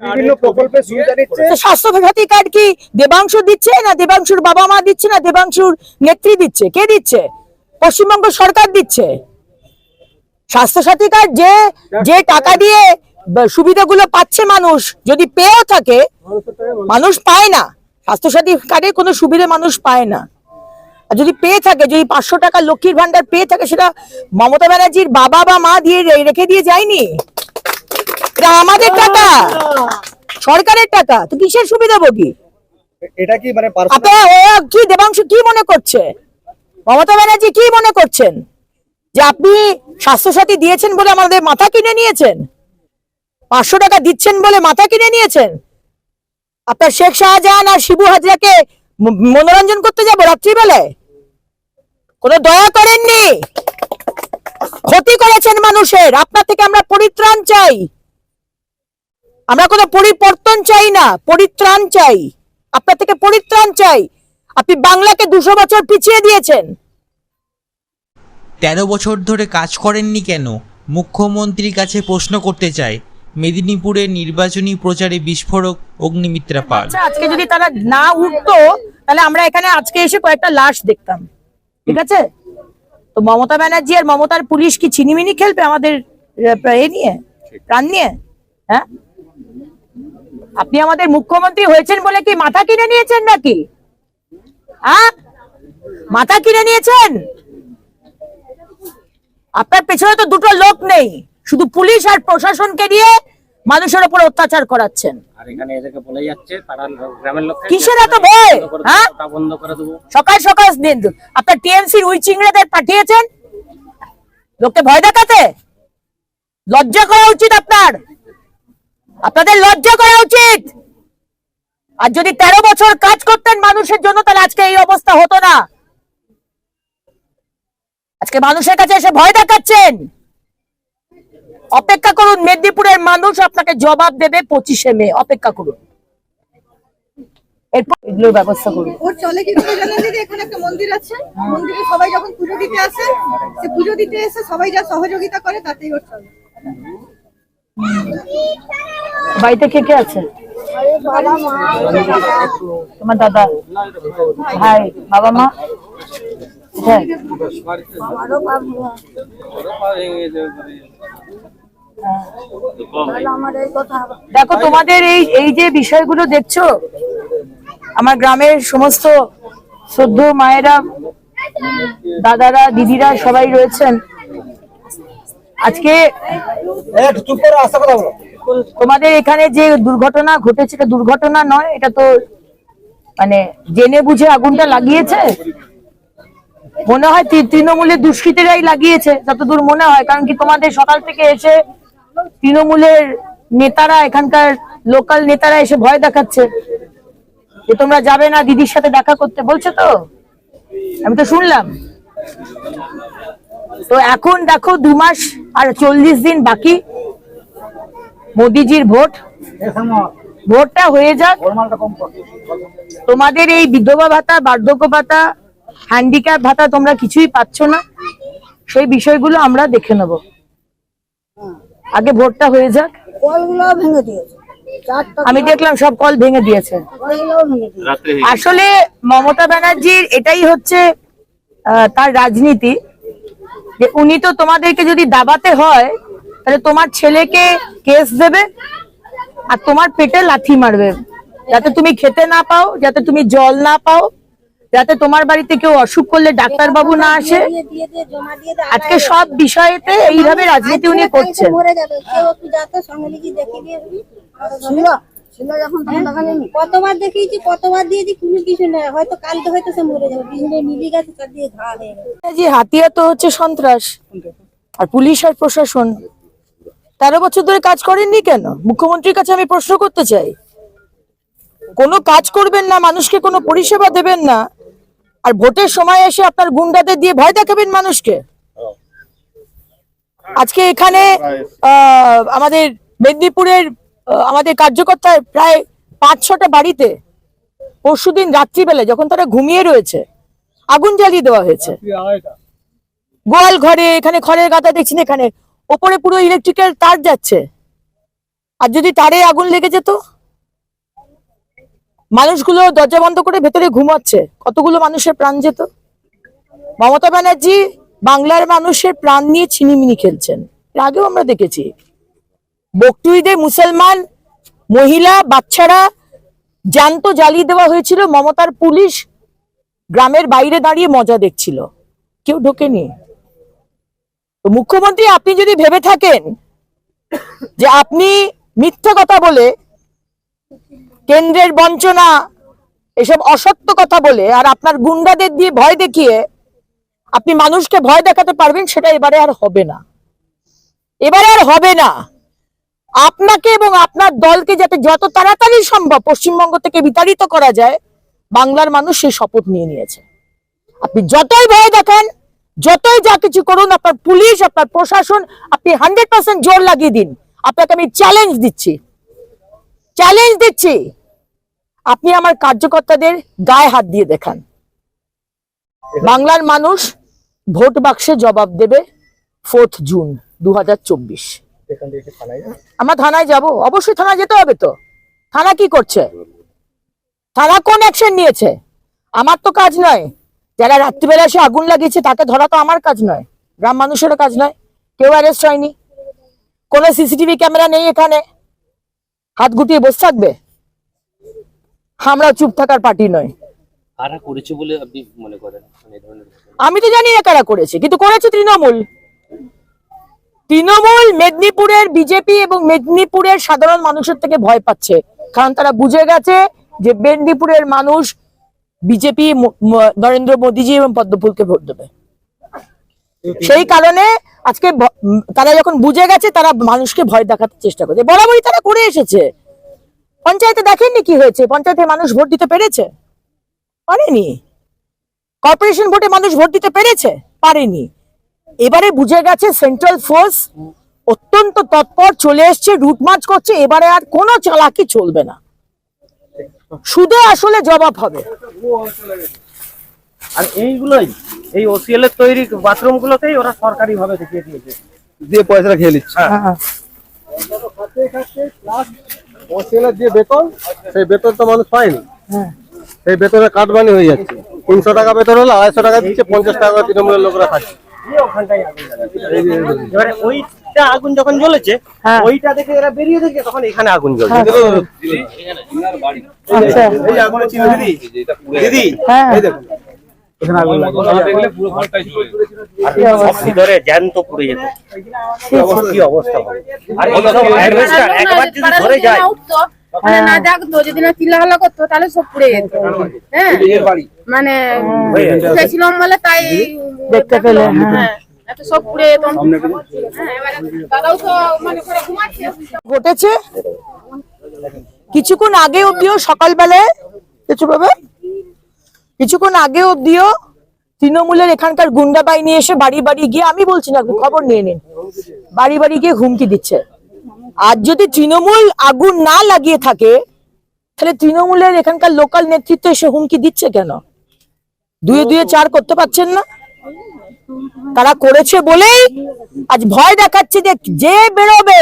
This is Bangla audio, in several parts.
বিভিন্ন প্রকল্পের সুবিধা নিচ্ছে। স্বাস্থ্যসাথী কার্ড কি দেবাংশু দিচ্ছে না দেবাংশুর বাবা মা দিচ্ছে না দেবাংশুর নেত্রী দিচ্ছে? কে দিচ্ছে? পশ্চিমবঙ্গ সরকার দিচ্ছে। স্বাস্থ্যসাথী কার্ড যে টাকা দিয়ে সুবিধাগুলো পাচ্ছে মানুষ, যদি পেয়েও থাকে মানুষ পায় না। স্বাস্থ্যসাথী কার্ডে কোনো সুবিধা মানুষ পায় না। আর যদি পেয়ে থাকে, যদি 500 টাকা লক্ষ্মীর ভান্ডার পেয়ে থাকে, সেটা মমতা ব্যানার্জির বাবা বা মা দিয়ে রেখে দিয়ে যায়নি। এটা আমাদের টাকা, সরকারের টাকা। তো কিসের সুবিধাভোগী? এটা কি মানে আপনারা কি দেবাংশু কি মনে করছে, মমতা ব্যানার্জি কি মনে করছেন যে আপনি স্বাস্থ্যসাথী দিয়েছেন বলে আমাদের মাথা কিনে নিয়েছেন? 500 টাকা দিচ্ছেন বলে মাথা কিনে নিয়েছেন? আপনার শেখ শাহজাহান আর শিবু হাজরাকে মনোরঞ্জন করতে যাবো রাত্রিবেলায়? কোনো দয়া করেননি, ক্ষতি করেছেন মানুষের। আপনার থেকে আমরা পরিত্রাণ চাই, আমরা কোনো পরিবর্তন চাই না, পরিত্রাণ চাই। আপনার থেকে পরিত্রাণ চাই। আপনি বাংলাকে 200 বছর পিছিয়ে দিয়েছেন। 13 বছর ধরে কাজ করেননি কেন, মুখ্যমন্ত্রীর কাছে প্রশ্ন করতে চায় মেদিনীপুরে নির্বাচনী প্রচারে বিস্ফোরক অগ্নিমিত্রা পাল। আজকে যদি তারা না উঠতো তাহলে আমরা এখানে আজকে এসে কয়েকটা লাশ দেখতাম, ঠিক আছে? তো মমতা ব্যানার্জি আর মমতার পুলিশ কি ছিনিমিনি খেলবে আমাদের এ নিয়ে, প্রাণ নিয়ে? হ্যাঁ, আপনি আমাদের মুখ্যমন্ত্রী হয়েছেন বলে কি মাথা কিনে নিয়েছেন নাকি? হ্যাঁ, মাথা কিনে নিয়েছেন? আপনার পেছনে তো দুটো লোক নেই, শুধু পুলিশ আর প্রশাসনকে দিয়ে মানুষের উপর অত্যাচার করাচ্ছেন। আর এখানে এদেরকে বলে যাচ্ছে তারা গ্রামের লোক কিসের এত ভয়? হ্যাঁ, বন্ধ করে দেবো। সকাল সকাল দিন আপনার টিএমসির উই চিংড়েদের পাঠিয়েছেন লোককে ভয় দেখাতে। লজ্জা করা উচিত আপনার, আপনাদের লজ্জা করা উচিত। আর যদি 13 বছর কাজ করতেন মানুষের জন্য, তাহলে আজকে এই অবস্থা হতো না। আজকে মানুষের কাছে এসে ভয় দেখাচ্ছেন। অপেক্ষা করুন, মেদিনীপুরের মানুষ আপনাকে জবাব দেবে 25শে মে। অপেক্ষা করুন, এরপর এগুলোর ব্যবস্থা করুন। ওর চলে কি করে জানেন দিদি? এখানে একটা মন্দির আছে, মন্দিরে সবাই যখন পুজো দিতে আসে, সে পুজো দিতে এসে সবাই যা সহযোগিতা করে তাতেই ওর চলে। বাড়িতে কে কে আছে? তোমার দাদা, ভাই, বাবা মা? হ্যাঁ, দেখো তোমাদের এই যে বিষয়গুলো দেখছো, আমার গ্রামের সমস্ত শ্রদ্ধ মায়েরা, দাদারা, দিদিরা সবাই রয়েছেন। আজকে তোমাদের এখানে যে দুর্ঘটনা ঘটেছে, এটা দুর্ঘটনা নয়, এটা তো মানে জেনে বুঝে আগুনটা লাগিয়েছে। মনে হয় তৃণমূলের দুষ্কৃতীরাই লাগিয়েছে, যতদূর মনে হয়। কারণ কি, তোমাদের সকাল থেকে এসে তৃণমূলের নেতারা, এখানকার লোকাল নেতারা এসে ভয় দেখাচ্ছে যে তোমরা যাবে না দিদির সাথে দেখা করতে, বলছে তো, আমি তো শুনলাম। তো এখন দেখো 2 মাস আর 40 দিন বাকি মোদিজির ভোটটা হয়ে যাক। তোমাদের এই বিধবা ভাতা, বার্ধক্য ভাতা, হ্যান্ডিক্যাপ ভাতা তোমরা কিছুই পাচ্ছ না, সেই বিষয়গুলো আমরা দেখে নেব। আগে ভোটটা হয়ে যাক। আমি দেখলাম সব কল ভেঙে দিয়েছে। আসলে মমতা ব্যানার্জির এটাই হচ্ছে তার রাজনীতি, যে উনি তো তোমাদেরকে যদি দাবাতে হয় তাহলে তোমার ছেলেকে কেস দেবে আর তোমার পেটে লাথি মারবে, যাতে তুমি খেতে না পাও, যাতে তুমি জল না পাও, যাতে তোমার বাড়িতে কেউ অসুখ করলে ডাক্তার বাবু না আসে। আজকে সব বিষয়েতে এইভাবে রাজনীতি উনি করছেন। কতবার দেখিয়েছি, কতবার দিয়েছি, কোনো কিছু নেই। হয়তো কালকে হয়তো সে মরে যাবে, মিলি গেছে, তার দিয়ে ঘা হয়ে গেছে। যে হাতিয়ার তো হচ্ছে সন্ত্রাস, আর পুলিশ আর প্রশাসন 13 বছর ধরে কাজ করেননি কেন? মুখ্যমন্ত্রীর কাছে আমি প্রশ্ন করতে চাই। কোনো কাজ করবেন না, মানুষকে কোনো পরিষেবা দেবেন না, আর ভোটের সময় এসে আপনার গুন্ডাদের দিয়ে ভয় দেখাবেন মানুষকে। আজকে এখানে আমাদের মেদিনীপুরের আমাদের কার্যকর্তার প্রায় 5-6টা বাড়িতে পরশুদিন রাত্রিবেলা যখন তারা ঘুমিয়ে রয়েছে আগুন জ্বালিয়ে দেওয়া হয়েছে। গোয়াল ঘরে, এখানে খড়ের গাদা দেখছেন, এখানে ওপরে পুরো ইলেকট্রিক্যাল তার যাচ্ছে। আর যদি তারে আগুন লেগে যেত, মানুষগুলো দরজা বন্ধ করে ভেতরে ঘুমাচ্ছে, কতগুলো মানুষের প্রাণ যেত। মমতা ব্যানার্জি বাংলার মানুষের প্রাণ নিয়ে ছিনিমিনি খেলছেন। এর আগেও আমরা দেখেছি বকটুইদে মুসলমান মহিলা বাচ্চারা জ্যান্ত জ্বালিয়ে দেওয়া হয়েছিল, মমতার পুলিশ গ্রামের বাইরে দাঁড়িয়ে মজা দেখছিল, কেউ ঢোকেনি। তো মুখ্যমন্ত্রী, আপনি যদি ভেবে থাকেন যে আপনি মিথ্যা কথা বলে, কেন্দ্রের বঞ্চনা, এসব অসত্য কথা বলে আর আপনার গুন্ডাদের দিয়ে ভয় দেখিয়ে আপনি মানুষকে ভয় দেখাতে পারবেন, সেটা এবারে আর হবে না। এবারে আর হবে না। আপনাকে এবং আপনার দলকে যাতে যত তাড়াতাড়ি সম্ভব পশ্চিমবঙ্গ থেকে বিতাড়িত করা যায়, বাংলার মানুষ সেই শপথ নিয়ে নিয়েছে। আপনি যতই ভয় দেখান, যতই যা কিছু করুন, আপনার পুলিশ, আপনার প্রশাসন, আপনি 100% জোর লাগিয়ে দিন। আপনাকে আমি চ্যালেঞ্জ দিচ্ছি, আপনি আমার কার্যকর্তাদের গায়ে হাত দিয়ে দেখান। বাংলার মানুষ ভোট বাক্সে জবাব দেবে 4 জুন 2024। আমরা থানায় যাব, অবশ্যই থানায় যেতে হবে। তো থানা কি করছে? থানা কোন অ্যাকশন নিয়েছে? আমার তো কাজ নয়। যারা রাত্রিবেলা এসে আগুন লাগিয়েছে তাকে ধরা তো আমার কাজ নয়, গ্রাম মানুষেরও কাজ নয়। কেউ অ্যারেস্ট হয়নি, কোনো সিসিটিভি ক্যামেরা নেই এখানে। হাত গুটিয়ে বসে থাকবে? আমরা চুপ থাকার পার্টি নয়। কারা করেছে বলে আপনি মনে করেন? মানে এই ধরনের আমি তো জানি না কারা করেছে, কিন্তু করেছে তৃণমূল। মেদিনীপুরের বিজেপি এবং মেদিনীপুরের সাধারণ মানুষের থেকে ভয় পাচ্ছে, কারণ তারা বুঝে গেছে যে মেদিনীপুরের মানুষ বিজেপি, নরেন্দ্র মোদীজি এবং পদ্মফুলকে ভোট দেবে। সেই কারণে আজকে তারা যখন বুঝে গেছে, তারা মানুষকে ভয় দেখাতে চেষ্টা করছে। বরাবরই তারা করে এসেছে। পঞ্চায়েতে দেখেননি কি হয়েছে? পঞ্চায়েতে মানুষ ভোট দিতে পেরেছে? পারেনি। কর্পোরেশন ভোটে মানুষ ভোট দিতে পেরেছে? পারেনি। এবারে বুঝে গেছে সেন্ট্রাল ফোর্স অত্যন্ত তৎপর, চলে এসছে, রুট মার্চ করছে। এবারে আর কোনো চালাকি চলবে না, সুদে আসলে জবাব হবে। আর এইগুলোই, এই ওসিএল এর তৈরি বাথরুম গুলোতেই ওরা সরকারি ভাবে দেখিয়ে দিয়েছে, দিয়ে পয়সাটা খেয়ে নিচ্ছে। ওসিএলের যে বেতন, সেই বেতন তো মানুষ পায়নি। সেই বেতনে কাটবানি হয়ে যাচ্ছে। 300 টাকা বেতন হলে 250 টাকা দিচ্ছে, 50 টাকা তৃণমূলের লোকরা খাচ্ছে। ওখানটাই আগুন জ্বালাচ্ছে। এবারে ওইটা আগুন যখন জ্বলেছে, ওইটা দেখে এরা বেরিয়ে দেখে তখন এখানে আগুন জ্বলছে। আচ্ছা, এই যে আগুন ছিল দিদি, দিদি হ্যাঁ, এই দেখুন এখানে আগুন লাগলো। সব ভিতরে জ্যান্ত পুড়ে যেত, কি অবস্থা হবে। আর এইসব অ্যাডভেস্টার একবার যদি ধরে যায়, মানে না ডাকতো, যদি না চিল্লাহাল্লা করতো তাহলে সব পুড়ে যেত। হ্যাঁ, মানে উঠেছিলাম বলে তাই দেখতে পেলে। হ্যাঁ, এত সব পুড়ে যেত। হ্যাঁ, এবারে দাদাও তো মানে করে ঘুমাচ্ছে। ঘটেছে কিছুক্ষণ আগে অব্দিও, সকালবেলায় কিছুক্ষণ আগে অব্দিও তৃণমূলের এখানকার গুন্ডা বাহিনী এসে বাড়ি বাড়ি গিয়ে, আমি বলছি না, খবর নিয়ে নিন, বাড়ি বাড়ি গিয়ে হুমকি দিচ্ছে। আর যদি তৃণমূল আগুন না লাগিয়ে থাকে, তাহলে তৃণমূলের এখানকার লোকাল নেতৃত্ব এসে হুমকি দিচ্ছে কেন? 2-2 4 করতে পারছেন না? তারা করেছে বলেই আজ ভয় দেখাচ্ছে যে যে বেরোবে,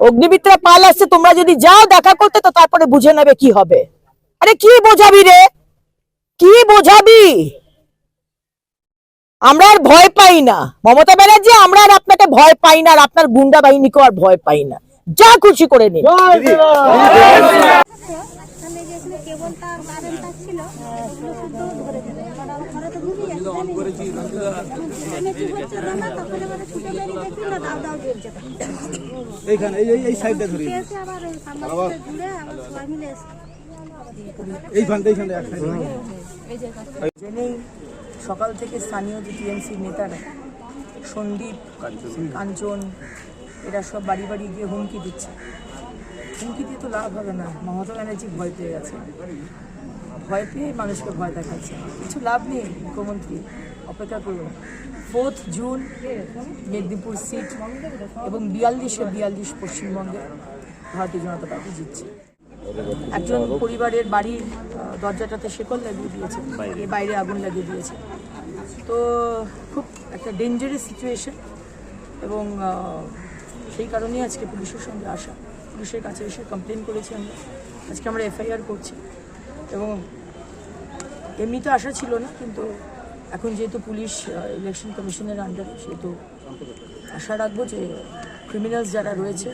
অগ্নিমিত্রা পাল আসছে, তোমরা যদি যাও দেখা করতে, তো তারপরে বুঝে নেবে কি হবে। আরে কি বোঝাবি রে, কি বোঝাবি? আমরা আর ভয় পাই না মমতা ব্যানার্জি, আমরা আর আপনাকে ভয় পাই না, আর আপনার গুন্ডা বাহিনীকেও আর ভয় পাই না। যা খুশি করে নিন। কেবল তার কারেন্ট ছিল, এগুলো শুধু ধরে দিল। এবার আমার ঘরে তো ঘুমিয়ে ছুটে বেরিয়ে দেখি না, দাও দাও জ্বলছে। এইখানে এই সাইডটা ধরি, আবার সামনে ঘুরে আবার সবাই মিলে এইখানটা এক সাইড। জেনেই সকাল থেকে স্থানীয় যে টিএমসি নেতারা, সন্দীপ, কাঞ্চন, এরা সব বাড়ি বাড়ি গিয়ে হুমকি দিচ্ছে। হুমকি দিয়ে তো লাভ হবে না। মমতা ব্যানার্জি ভয় পেয়ে গেছে, ভয় পেয়ে মানুষকে ভয় দেখাচ্ছে। কিছু লাভ নেই। মুখ্যমন্ত্রী অপেক্ষা করুন, 4 জুন মেদিনীপুর সিট এবং 42 পশ্চিমবঙ্গে ভারতীয় জনতা পার্টি জিতছে। একজন পরিবারের বাড়ির দরজাটাতে শেকল লাগিয়ে দিয়েছে, বাইরে আগুন লাগিয়ে দিয়েছে। তো খুব একটা ডেঞ্জারাস সিচুয়েশন, এবং সেই কারণেই আজকে পুলিশের সঙ্গে আসা। পুলিশের কাছে এসে কমপ্লেন করেছি আমরা। আজকে আমরা এফআইআর করছি এবং এমনি তো আশা ছিল না, কিন্তু এখন যেহেতু পুলিশ ইলেকশন কমিশনের আন্ডারে, সেহেতু আশা রাখবো যে ক্রিমিনালস যারা রয়েছে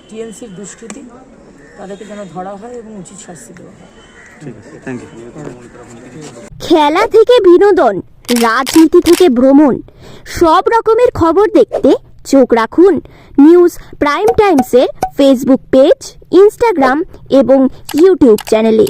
টিএমসির দুষ্কৃতী তাদেরকে যেন ধরা হয় এবং উচিত শাস্তি দেওয়া হয়। খেলা থেকে বিনোদন, রাজনীতি থেকে ভ্রমণ, সব রকমের খবর দেখতে চোখ রাখুন নিউজ প্রাইম টাইমসের ফেসবুক পেজ, ইনস্টাগ্রাম এবং ইউটিউব চ্যানেলে।